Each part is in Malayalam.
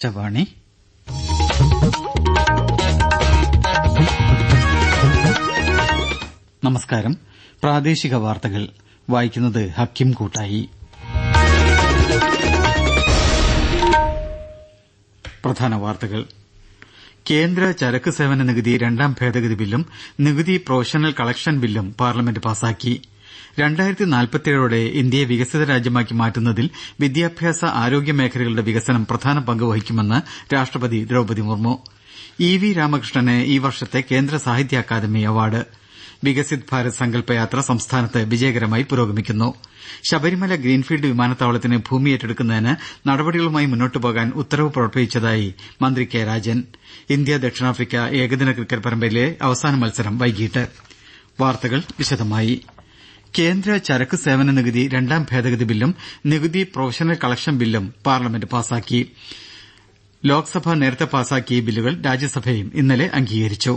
ചവാണി നമസ്കാരം. പ്രാദേശിക വാർത്തകൾ വായിക്കുന്നത് ഹക്കിം കൂട്ടായി. പ്രധാന വാർത്തകൾ. കേന്ദ്ര ചരക്ക് സേവന നികുതി രണ്ടാം ഭേദഗതി ബില്ലും നികുതി പ്രൊവിഷണൽ കളക്ഷൻ ബില്ലും പാർലമെന്റ് പാസാക്കി. 2047ഓടെ ഇന്ത്യയെ വികസിത രാജ്യമാക്കി മാറ്റുന്നതിൽ വിദ്യാഭ്യാസ ആരോഗ്യ മേഖലകളുടെ വികസനം പ്രധാന പങ്ക് വഹിക്കുമെന്ന് രാഷ്ട്രപതി ദ്രൌപദി മുർമു. EV രാമകൃഷ്ണന് ഈ വർഷത്തെ കേന്ദ്ര സാഹിത്യ അക്കാദമി അവാർഡ്. വികസിത് ഭാരത് സങ്കല്പയാത്ര സംസ്ഥാനത്ത് വിജയകരമായി പുരോഗമിക്കുന്നു. ശബരിമല ഗ്രീൻഫീൽഡ് വിമാനത്താവളത്തിന് ഭൂമി ഏറ്റെടുക്കുന്നതിന് നടപടികളുമായി മുന്നോട്ടു പോകാൻ ഉത്തരവ് പുറപ്പെടുവിച്ചതായി മന്ത്രി കെ രാജൻ. ഇന്ത്യ ദക്ഷിണാഫ്രിക്ക ഏകദിന ക്രിക്കറ്റ് പരമ്പരയിലെ അവസാന മത്സരം വൈകിട്ട്. വാർത്തകൾ വിശദമായി. കേന്ദ്ര ചരക്ക് സേവന നികുതി രണ്ടാം ഭേദഗതി ബില്ലും നികുതി പ്രൊവിഷണൽ കളക്ഷൻ ബില്ലും പാർലമെന്റ് പാസാക്കി. ലോക്സഭ നേരത്തെ പാസാക്കിയ ബില്ലുകൾ രാജ്യസഭയും ഇന്നലെ അംഗീകരിച്ചു.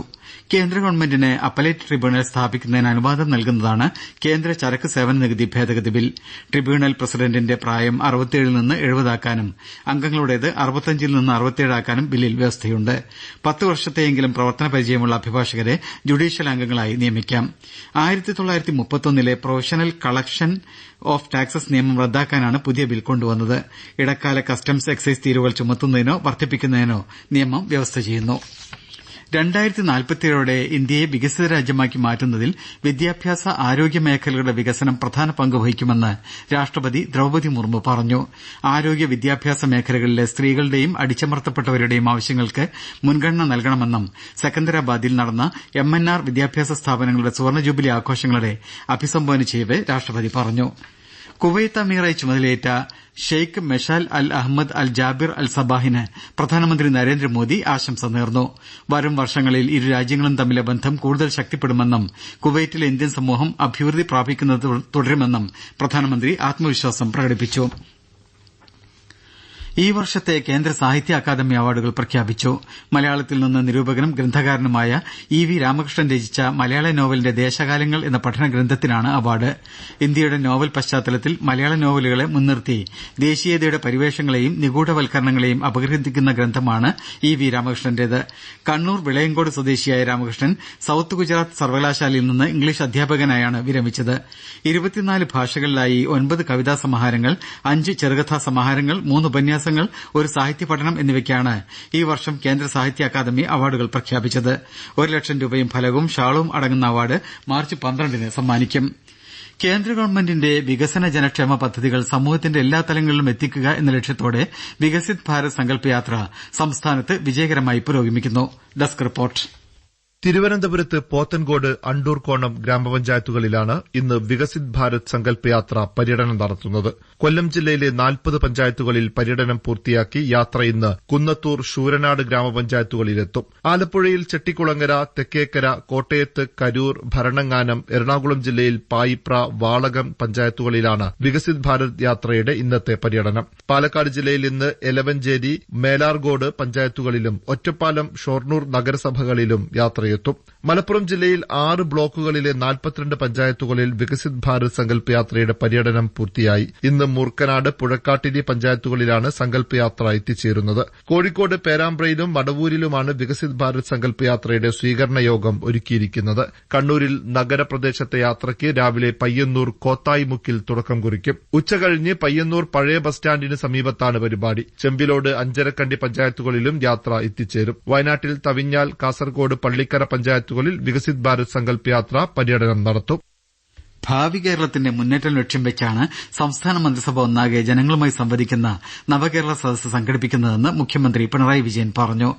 കേന്ദ്ര ഗവൺമെന്റിന് അപ്പലേറ്റ് ട്രിബ്യൂണൽ സ്ഥാപിക്കുന്നതിന് അനുവാദം നൽകുന്നതാണ് കേന്ദ്ര ചരക്ക് സേവന നികുതി ഭേദഗതി ബിൽ. ട്രിബ്യൂണൽ പ്രസിഡന്റിന്റെ പ്രായം 67-ൽ നിന്ന് 70 ആക്കാനും അംഗങ്ങളുടേത് 65-ൽ നിന്ന് 67 ആക്കാനും ബില്ലിൽ വ്യവസ്ഥയുണ്ട്. 10 വർഷത്തെയെങ്കിലും പ്രവർത്തന പരിചയമുള്ള അഭിഭാഷകരെ ജുഡീഷ്യൽ അംഗങ്ങളായി നിയമിക്കാം. 1931-ലെ പ്രൊവിഷണൽ കളക്ഷൻ ഓഫ് ടാക്സസ് നിയമം റദ്ദാക്കാനാണ് പുതിയ ബിൽ കൊണ്ടുവന്നത്. ഇടക്കാല കസ്റ്റംസ് എക്സൈസ് തീരുവകൾ ചുമത്തുന്നതിനോ വർദ്ധിപ്പിക്കുന്നതിനോ നിയമം വ്യവസ്ഥ ചെയ്യുന്നു. 2047ഓടെ ഇന്ത്യയെ വികസിത രാജ്യമാക്കി മാറ്റുന്നതിൽ വിദ്യാഭ്യാസ ആരോഗ്യ മേഖലകളുടെ വികസനം പ്രധാന പങ്ക് വഹിക്കുമെന്ന് രാഷ്ട്രപതി ദ്രൌപദി മുർമു പറഞ്ഞു. ആരോഗ്യ വിദ്യാഭ്യാസ മേഖലകളിലെ സ്ത്രീകളുടെയും അടിച്ചമർത്തപ്പെട്ടവരുടെയും ആവശ്യങ്ങൾക്ക് മുൻഗണന നൽകണമെന്നും സെക്കന്ദരാബാദിൽ നടന്ന MNR വിദ്യാഭ്യാസ സ്ഥാപനങ്ങളുടെ സുവർണ ജൂബിലി ആഘോഷങ്ങളെ അഭിസംബോധന ചെയ്യവെ രാഷ്ട്രപതി പറഞ്ഞു. കുവൈത്ത് അമീറായി ചുമതലയേറ്റ ഷെയ്ഖ് മെഷാൽ അൽ അഹമ്മദ് അൽ ജാബിർ അൽ സബാഹിന് പ്രധാനമന്ത്രി നരേന്ദ്രമോദി ആശംസ നേർന്നു. വരും വർഷങ്ങളിൽ ഇരു രാജ്യങ്ങളും തമ്മിലെ ബന്ധം കൂടുതൽ ശക്തിപ്പെടുമെന്നും കുവൈറ്റിലെ ഇന്ത്യൻ സമൂഹം അഭിവൃദ്ധി പ്രാപിക്കുന്നത് തുടരുമെന്നും പ്രധാനമന്ത്രി ആത്മവിശ്വാസം പ്രകടിപ്പിച്ചു. ഈ വർഷത്തെ കേന്ദ്ര സാഹിത്യ അക്കാദമി അവാർഡുകൾ പ്രഖ്യാപിച്ചു. മലയാളത്തിൽ നിന്ന് നിരൂപകനും ഗ്രന്ഥകാരനുമായ EV രാമകൃഷ്ണൻ രചിച്ച മലയാള നോവലിന്റെ ദേശകാലങ്ങൾ എന്ന പഠന ഗ്രന്ഥത്തിനാണ് അവാർഡ്. ഇന്ത്യയുടെ നോവൽ പശ്ചാത്തലത്തിൽ മലയാള നോവലുകളെ മുൻനിർത്തി ദേശീയതയുടെ പരിവേഷങ്ങളെയും നിഗൂഢവൽക്കരണങ്ങളെയും അപഗ്രഥിക്കുന്ന ഗ്രന്ഥമാണ് EV രാമകൃഷ്ണന്റേത്. കണ്ണൂർ വിളയങ്കോട് സ്വദേശിയായ രാമകൃഷ്ണൻ സൌത്ത് ഗുജറാത്ത് സർവകലാശാലയിൽ നിന്ന് ഇംഗ്ലീഷ് അധ്യാപകനായാണ് വിരമിച്ചത്. 24 ഭാഷകളിലായി 9 കവിതാ സമാഹാരങ്ങൾ, 5 ചെറുകഥാ സമാഹാരങ്ങൾ, 3 ഉപന്യാസങ്ങൾ, ഒരു സാഹിത്യ പഠനം എന്നിവയ്ക്കാണ് ഈ വർഷം കേന്ദ്ര സാഹിത്യ അക്കാദമി അവാർഡുകൾ പ്രഖ്യാപിച്ചത്. 1 ലക്ഷം രൂപയും ഫലകവും ഷാളും അടങ്ങുന്ന അവാർഡ് മാർച്ച് 12-ന് സമ്മാനിക്കും. കേന്ദ്ര ഗവൺമെന്റിന്റെ വികസന ജനക്ഷേമ പദ്ധതികൾ സമൂഹത്തിന്റെ എല്ലാ തലങ്ങളിലും എത്തിക്കുക എന്ന ലക്ഷ്യത്തോടെ വികസിത് ഭാരത് സങ്കല്പയാത്ര സംസ്ഥാനത്ത് വിജയകരമായി പുരോഗമിക്കുന്നു. Desk report. തിരുവനന്തപുരത്ത് പോത്തൻകോട്, അണ്ടൂർകോണം ഗ്രാമപഞ്ചായത്തുകളിലാണ് ഇന്ന് വികസിത് ഭാരത് സങ്കല്പയാത്ര പര്യടനം നടത്തുന്നത്. കൊല്ലം ജില്ലയിലെ 40 പഞ്ചായത്തുകളിൽ പര്യടനം പൂർത്തിയാക്കി യാത്ര ഇന്ന് കുന്നത്തൂർ, ശൂരനാട് ഗ്രാമപഞ്ചായത്തുകളിലെത്തും. ആലപ്പുഴയിൽ ചെട്ടിക്കുളങ്ങര, തെക്കേക്കര, കോട്ടയത്ത് കരൂർ, ഭരണങ്ങാനം, എറണാകുളം ജില്ലയിൽ പായിപ്ര, വാളകം പഞ്ചായത്തുകളിലാണ് വികസിത് ഭാരത് യാത്രയുടെ ഇന്നത്തെ പര്യടനം. പാലക്കാട് ജില്ലയിൽ ഇന്ന് എലവഞ്ചേരി, മേലാർകോട് പഞ്ചായത്തുകളിലും ഒറ്റപ്പാലം, ഷൊർണൂർ നഗരസഭകളിലും യാത്രയെത്തും. മലപ്പുറം ജില്ലയിൽ 6 ബ്ലോക്കുകളിലെ 42 പഞ്ചായത്തുകളിൽ വികസിത് ഭാരത് സങ്കല്പയാത്രയുടെ പര്യടനം പൂർത്തിയായി. ഇന്ന് മൂർക്കനാട്, പുഴക്കാട്ടിരി പഞ്ചായത്തുകളിലാണ് സങ്കല്പയാത്ര എത്തിച്ചേരുന്നത്. കോഴിക്കോട് പേരാമ്പ്രയിലും മടവൂരിലുമാണ് വികസിത് ഭാരത് സങ്കല്പയാത്രയുടെ സ്വീകരണ യോഗം ഒരുക്കിയിരിക്കുന്നത്. കണ്ണൂരിൽ നഗരപ്രദേശത്തെ യാത്രയ്ക്ക് രാവിലെ പയ്യന്നൂർ കോത്തായിമുക്കിൽ തുടക്കം കുറിക്കും. ഉച്ചകഴിഞ്ഞ് പയ്യന്നൂർ പഴയ ബസ് സ്റ്റാൻഡിന് സമീപത്താണ് പരിപാടി. ചെമ്പിലോട്, അഞ്ചരക്കണ്ടി പഞ്ചായത്തുകളിലും യാത്ര എത്തിച്ചേരും. വയനാട്ടിൽ തവിഞ്ഞാൽ, കാസർകോട്, പള്ളിക്കര പഞ്ചായത്തുകളിൽ വികസിത് ഭാരത് സങ്കല്പയാത്ര പര്യടനം നടത്തും. ഭാവി കേരളത്തിന്റെ മുന്നേറ്റം ലക്ഷ്യം വെച്ചാണ് സംസ്ഥാന മന്ത്രിസഭ ഒന്നാകെ ജനങ്ങളുമായി സംവദിക്കുന്ന നവകേരള സദസ്സ് സംഘടിപ്പിക്കുന്നതെന്ന് മുഖ്യമന്ത്രി പിണറായി വിജയൻ പറഞ്ഞു.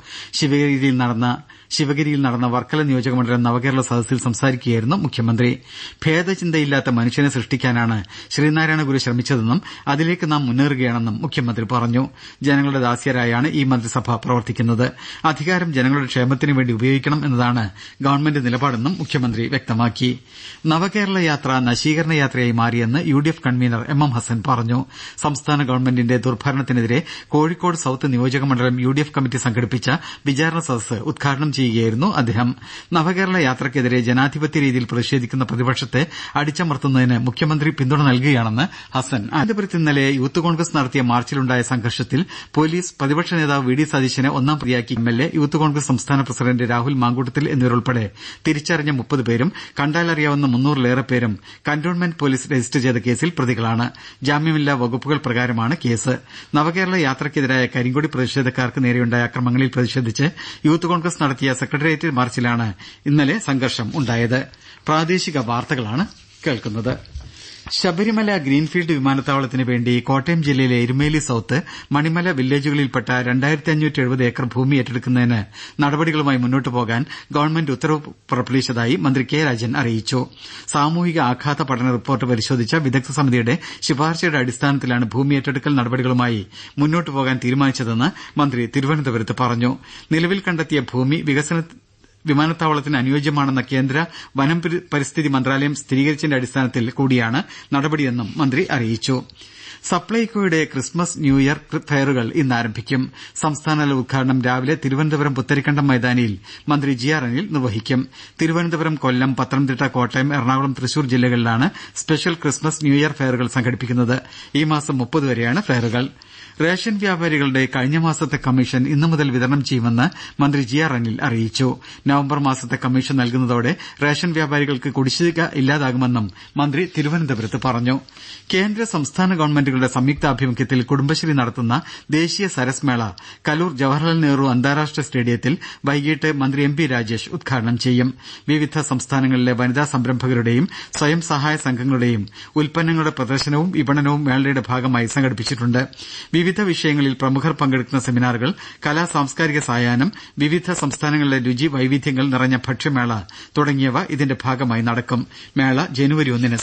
ശിവഗിരിയിൽ നടന്ന വർക്കല നിയോജകമണ്ഡലം നവകേരള സദസ്സിൽ സംസാരിക്കുകയായിരുന്നു മുഖ്യമന്ത്രി. ഭേദചിന്തയില്ലാത്ത മനുഷ്യനെ സൃഷ്ടിക്കാനാണ് ശ്രീനാരായണ ഗുരു ശ്രമിച്ചതെന്നും അതിലേക്ക് നാം മുന്നേറുകയാണെന്നും മുഖ്യമന്ത്രി പറഞ്ഞു. ജനങ്ങളുടെ ദാസ്യരായാണ് ഈ മന്ത്രിസഭ പ്രവർത്തിക്കുന്നത്. അധികാരം ജനങ്ങളുടെ ക്ഷേമത്തിനു വേണ്ടി ഉപയോഗിക്കണം എന്നതാണ് ഗവൺമെന്റ് നിലപാടെന്നും മുഖ്യമന്ത്രി വ്യക്തമാക്കി. നവകേരള യാത്ര നശീകരണ യാത്രയായി മാറിയെന്ന് UDF കൺവീനർ MM ഹസൻ പറഞ്ഞു. സംസ്ഥാന ഗവൺമെന്റിന്റെ ദുർഭരണത്തിനെതിരെ കോഴിക്കോട് സൌത്ത് നിയോജക മണ്ഡലം UDF കമ്മിറ്റി സംഘടിപ്പിച്ച വിചാരണ സദസ്സ് ഉദ്ഘാടനം ചെയ്യുകയായിരുന്നു അദ്ദേഹം. നവകേരള യാത്രയ്ക്കെതിരെ ജനാധിപത്യ രീതിയിൽ പ്രതിഷേധിക്കുന്ന പ്രതിപക്ഷത്തെ അടിച്ചമർത്തുന്നതിന് മുഖ്യമന്ത്രി പിന്തുണ നൽകുകയാണെന്ന് ഹസൻ അനന്തപുരത്ത് ഇന്നലെ യൂത്ത് കോൺഗ്രസ് നടത്തിയ മാർച്ചിലുണ്ടായ സംഘർഷത്തിൽ പോലീസ് പ്രതിപക്ഷ നേതാവ് VD സതീശനെ ഒന്നാം പ്രതിയാക്കി. MLA, യൂത്ത് കോൺഗ്രസ് സംസ്ഥാന പ്രസിഡന്റ് രാഹുൽ മാങ്കൂട്ടത്തിൽ എന്നിവരുൾപ്പെടെ തിരിച്ചറിഞ്ഞ 30 പേരും കണ്ടാലറിയാവുന്ന 300-ലേറെ പേരും കന്റോൺമെന്റ് പോലീസ് രജിസ്റ്റർ ചെയ്ത കേസിൽ പ്രതികളാണ്. ജാമ്യമില്ലാ വകുപ്പുകൾ പ്രകാരമാണ് കേസ്. നവകേരള യാത്രയ്ക്കെതിരായ കരിങ്കൊടി പ്രതിഷേധക്കാർക്ക് നേരെയുണ്ടായ അക്രമങ്ങളിൽ പ്രതിഷേധിച്ച് യൂത്ത് കോൺഗ്രസ് നടത്തിയ സെക്രട്ടേറിയറ്റ് മാർച്ചിലാണ് ഇന്നലെ സംഘർഷം ഉണ്ടായത്. ശബരിമല ഗ്രീൻഫീൽഡ് വിമാനത്താവളത്തിന് വേണ്ടി കോട്ടയം ജില്ലയിലെ എരുമേലി സൌത്ത്, മണിമല വില്ലേജുകളിൽപ്പെട്ട 2570 ഏക്കർ ഭൂമി ഏറ്റെടുക്കുന്നതിന് നടപടികളുമായി മുന്നോട്ടു പോകാൻ ഗവൺമെന്റ് ഉത്തരവ് പുറപ്പെടുവിച്ചതായി മന്ത്രി കെ രാജൻ അറിയിച്ചു. സാമൂഹിക ആഘാത പഠന റിപ്പോർട്ട് പരിശോധിച്ച വിദഗ്ധ സമിതിയുടെ ശുപാർശയുടെ അടിസ്ഥാനത്തിലാണ് ഭൂമി ഏറ്റെടുക്കൽ നടപടികളുമായി മുന്നോട്ടു പോകാൻ തീരുമാനിച്ചതെന്ന് മന്ത്രി തിരുവനന്തപുരത്ത് പറഞ്ഞു. നിലവിൽ കണ്ടെത്തിയ ഭൂമി വിമാനത്താവളത്തിന് അനുയോജ്യമാണെന്ന കേന്ദ്ര വനം പരിസ്ഥിതി മന്ത്രാലയം സ്ഥിരീകരിച്ചതിന്റെ അടിസ്ഥാനത്തിൽ കൂടിയാണ് നടപടിയെന്നും മന്ത്രി അറിയിച്ചു. സപ്ലൈകോയുടെ ക്രിസ്മസ് ന്യൂ ഇയർ ഫെയറുകൾ ഇന്ന് ആരംഭിക്കും. സംസ്ഥാനതല ഉദ്ഘാടനം രാവിലെ തിരുവനന്തപുരം പുത്തരിക്കണ്ടം മൈതാനിയിൽ മന്ത്രി GR അനിൽ നിർവഹിക്കും. തിരുവനന്തപുരം, കൊല്ലം, പത്തനംതിട്ട, കോട്ടയം, എറണാകുളം, തൃശൂർ ജില്ലകളിലാണ് സ്പെഷ്യൽ ക്രിസ്മസ് ന്യൂ ഇയർ ഫെയറുകൾ സംഘടിപ്പിക്കുന്നത്. ഈ മാസം 30 വരെയാണ് ഫെയറുകൾ. റേഷൻ വ്യാപാരികളുടെ കഴിഞ്ഞ മാസത്തെ കമ്മീഷൻ ഇന്നു മുതൽ വിതരണം ചെയ്യുമെന്ന് മന്ത്രി GR അനിൽ അറിയിച്ചു. നവംബർ മാസത്തെ കമ്മീഷൻ നൽകുന്നതോടെ റേഷൻ വ്യാപാരികൾക്ക് കുടിശ്ശിക ഇല്ലാതാകുമെന്നും മന്ത്രി തിരുവനന്തപുരത്ത് പറഞ്ഞു. കേന്ദ്ര സംസ്ഥാന ഗവൺമെന്റുകളുടെ സംയുക്താഭിമുഖ്യത്തിൽ കുടുംബശ്രീ നടത്തുന്ന ദേശീയ സരസ് മേള കലൂർ ജവഹർലാൽ നെഹ്റു അന്താരാഷ്ട്ര സ്റ്റേഡിയത്തിൽ വൈകിട്ട് മന്ത്രി MP രാജേഷ് ഉദ്ഘാടനം ചെയ്യും. വിവിധ സംസ്ഥാനങ്ങളിലെ വനിതാ സംരംഭകരുടെയും സ്വയം സഹായ സംഘങ്ങളുടെയും ഉൽപ്പന്നങ്ങളുടെ പ്രദർശനവും വിപണനവും മേളയുടെ ഭാഗമായി സംഘടിപ്പിച്ചിട്ടുണ്ട്. വിവിധ വിഷയങ്ങളിൽ പ്രമുഖർ പങ്കെടുക്കുന്ന സെമിനാറുകൾ, കലാ സാംസ്കാരിക സായാഹ്നം, വിവിധ സംസ്ഥാനങ്ങളിലെ രുചി വൈവിധ്യങ്ങൾ നിറഞ്ഞ ഭക്ഷ്യമേള തുടങ്ങിയവ ഇതിന്റെ ഭാഗമായി നടക്കും. മേള ജനുവരി 1-ന്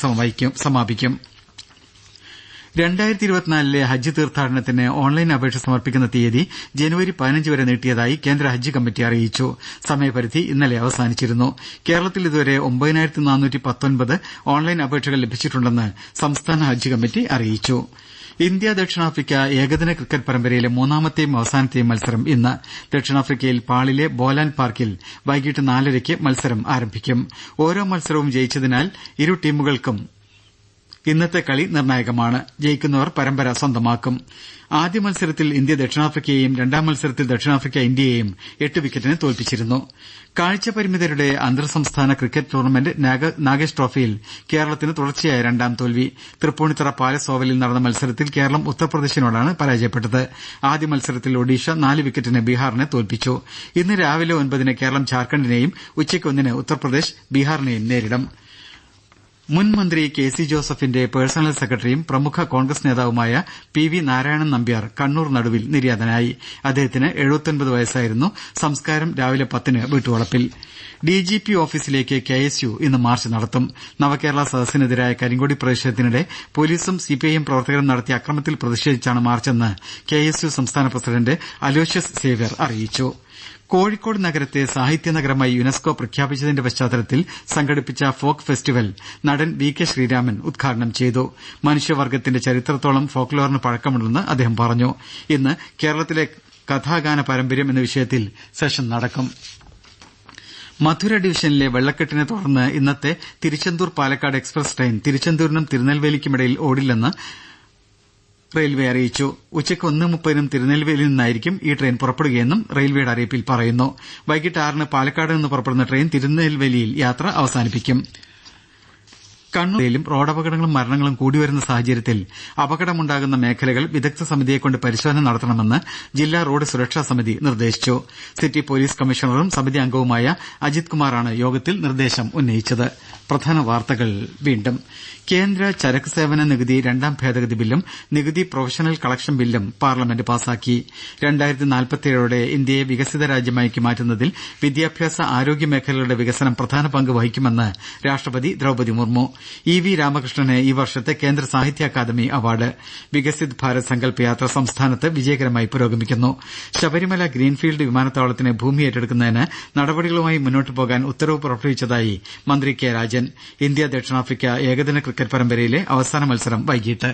സമാപിക്കും. 2024 ഹജ്ജ് തീർത്ഥാടനത്തിന് ഓൺലൈൻ അപേക്ഷ സമർപ്പിക്കുന്ന തീയതി ജനുവരി 15 വരെ നീട്ടിയതായി കേന്ദ്ര ഹജ്ജ് കമ്മിറ്റി അറിയിച്ചു. സമയപരിധി ഇന്നലെ അവസാനിച്ചിരുന്നു. കേരളത്തിൽ ഇതുവരെ 9419 ഓൺലൈൻ അപേക്ഷകൾ ലഭിച്ചിട്ടുണ്ടെന്ന് സംസ്ഥാന ഹജ്ജ് കമ്മിറ്റി അറിയിച്ചു. ഇന്ത്യ ദക്ഷിണാഫ്രിക്ക ഏകദിന ക്രിക്കറ്റ് പരമ്പരയിലെ മൂന്നാമത്തെയും അവസാനത്തെയും മത്സരം ഇന്ന്. ദക്ഷിണാഫ്രിക്കയിൽ പാളിലെ ബോലാൻ പാർക്കിൽ വൈകിട്ട് 4:30 മത്സരം ആരംഭിക്കും. ഓരോ മത്സരവും ജയിച്ചതിനാൽ ഇരു ടീമുകൾക്കും ഇന്നത്തെ കളി നിർണായകമാണ്. ജയിക്കുന്നവർ പരമ്പര സ്വന്തമാക്കും. ആദ്യ മത്സരത്തിൽ ഇന്ത്യ ദക്ഷിണാഫ്രിക്കയെയും രണ്ടാം മത്സരത്തിൽ ദക്ഷിണാഫ്രിക്ക ഇന്ത്യയെയും 8 വിക്കറ്റിന് തോൽപ്പിച്ചിരുന്നു. കാഴ്ചപരിമിതരുടെ അന്തർ സംസ്ഥാന ക്രിക്കറ്റ് ടൂർണമെന്റ് നാഗേഷ് ട്രോഫിയിൽ കേരളത്തിന് തുടർച്ചയായ 2ാം തോൽവി. തൃപ്പൂണിത്തുറ പാലസ് ഓവലിൽ നടന്ന മത്സരത്തിൽ കേരളം ഉത്തർപ്രദേശിനോടാണ് പരാജയപ്പെട്ടത്. ആദ്യ മത്സരത്തിൽ ഒഡീഷ 4 വിക്കറ്റിന് ബീഹാറിനെ തോൽപ്പിച്ചു. ഇന്ന് രാവിലെ 9-ന് കേരളം ജാർഖണ്ഡിനെയും ഉച്ചയ്ക്ക് 1-ന് ഉത്തർപ്രദേശ് ബീഹാറിനെയും നേരിടും. മുൻ മന്ത്രി KC ജോസഫിന്റെ പേഴ്സണൽ സെക്രട്ടറിയും പ്രമുഖ കോൺഗ്രസ് നേതാവുമായ PV നാരായണൻ നമ്പ്യാർ കണ്ണൂർ നടുവിൽ നിര്യാതനായി. അദ്ദേഹത്തിന് 79 വയസ്സായിരുന്നു. സംസ്കാരം രാവിലെ 10-ന് വീട്ടുവളപ്പിൽ. DGP ഓഫീസിലേക്ക് KSU ഇന്ന് മാർച്ച് നടത്തും. നവകേരള സദസ്സിനെതിരായ കരിങ്കൊടി പ്രതിഷേധത്തിനിടെ പോലീസും CPIM പ്രവർത്തകരും നടത്തിയ അക്രമത്തിൽ പ്രതിഷേധിച്ചാണ് മാർച്ചെന്ന് KSU സംസ്ഥാന പ്രസിഡന്റ് അലോഷ്യസ് സേവ്യർ അറിയിച്ചു. കോഴിക്കോട് നഗരത്തെ സാഹിത്യ നഗരമായി യുനെസ്കോ പ്രഖ്യാപിച്ചതിന്റെ പശ്ചാത്തലത്തിൽ സംഘടിപ്പിച്ച ഫോക്ക് ഫെസ്റ്റിവൽ നടൻ VK ശ്രീരാമൻ ഉദ്ഘാടനം ചെയ്തു. മനുഷ്യവർഗ്ഗത്തിന്റെ ചരിത്രത്തോളം ഫോക്ലോറിന് പഴക്കമുണ്ടെന്ന് അദ്ദേഹം പറഞ്ഞു. ഇന്ന് കേരളത്തിലെ കഥാഗാന പാരമ്പര്യം എന്ന വിഷയത്തിൽ സെഷൻ നടക്കും. മധുര ഡിവിഷനിലെ വെള്ളക്കെട്ടിനെ തുടർന്ന് ഇന്നത്തെ തിരുച്ചെന്തൂർ പാലക്കാട് എക്സ്പ്രസ് ട്രെയിൻ തിരുച്ചെന്തൂരിനും തിരുനെൽവേലിക്കുമിടയിൽ ഓടില്ലെന്ന് റെയിൽവേ അറിയിച്ചു. ഉച്ചയ്ക്ക് 1:30-നും തിരുനെൽവേലിയിൽ നിന്നായിരിക്കും ഈ ട്രെയിൻ പുറപ്പെടുകയെന്നും റെയിൽവേയുടെ അറിയിപ്പിൽ പറയുന്നു. വൈകിട്ട് 6-ന് പാലക്കാട് നിന്ന് പുറപ്പെടുന്ന ട്രെയിൻ തിരുനെൽവേലിയിൽ യാത്ര അവസാനിപ്പിക്കും. കണ്ണൂരിലും റോഡപകടങ്ങളും മരണങ്ങളും കൂടിവരുന്ന സാഹചര്യത്തിൽ അപകടമുണ്ടാകുന്ന മേഖലകൾ വിദഗ്ധ സമിതിയെക്കൊണ്ട് പരിശോധന നടത്തണമെന്ന് ജില്ലാ റോഡ് സുരക്ഷാ സമിതി നിർദ്ദേശിച്ചു. സിറ്റി പോലീസ് കമ്മീഷണറും സമിതി അംഗവുമായ അജിത് കുമാറാണ് യോഗത്തിൽ നിർദ്ദേശം ഉന്നയിച്ചത്. പ്രധാന വാർത്തകൾ വീണ്ടും. കേന്ദ്ര ചരക്ക് സേവന നികുതി 2ാം ഭേദഗതി ബില്ലും നികുതി പ്രൊഫഷണൽ കളക്ഷൻ ബില്ലും പാർലമെന്റ് പാസാക്കി. 2047 ഇന്ത്യയെ വികസിത രാജ്യമാക്കി മാറ്റുന്നതിൽ വിദ്യാഭ്യാസ ആരോഗ്യ മേഖലകളുടെ വികസനം പ്രധാന പങ്ക് വഹിക്കുമെന്ന് രാഷ്ട്രപതി ദ്രൌപദി മുർമു. EV രാമകൃഷ്ണന് ഈ വർഷത്തെ കേന്ദ്ര സാഹിത്യ അക്കാദമി അവാർഡ്. വികസിത് ഭാരത് സങ്കല്പ് യാത്ര സംസ്ഥാനത്ത് വിജയകരമായി പുരോഗമിക്കുന്നു. ശബരിമല ഗ്രീൻഫീൽഡ് വിമാനത്താവളത്തിന് ഭൂമി ഏറ്റെടുക്കുന്നതിന് നടപടികളുമായി മുന്നോട്ടു പോകാൻ ഉത്തരവ് പുറപ്പെടുവിച്ചതായി മന്ത്രി കെ രാജൻ. ഇന്ത്യ ദക്ഷിണാഫ്രിക്ക ഏകദിന ക്രിക്കറ്റ് പരമ്പരയിലെ അവസാന മത്സരം വൈകിട്ട്.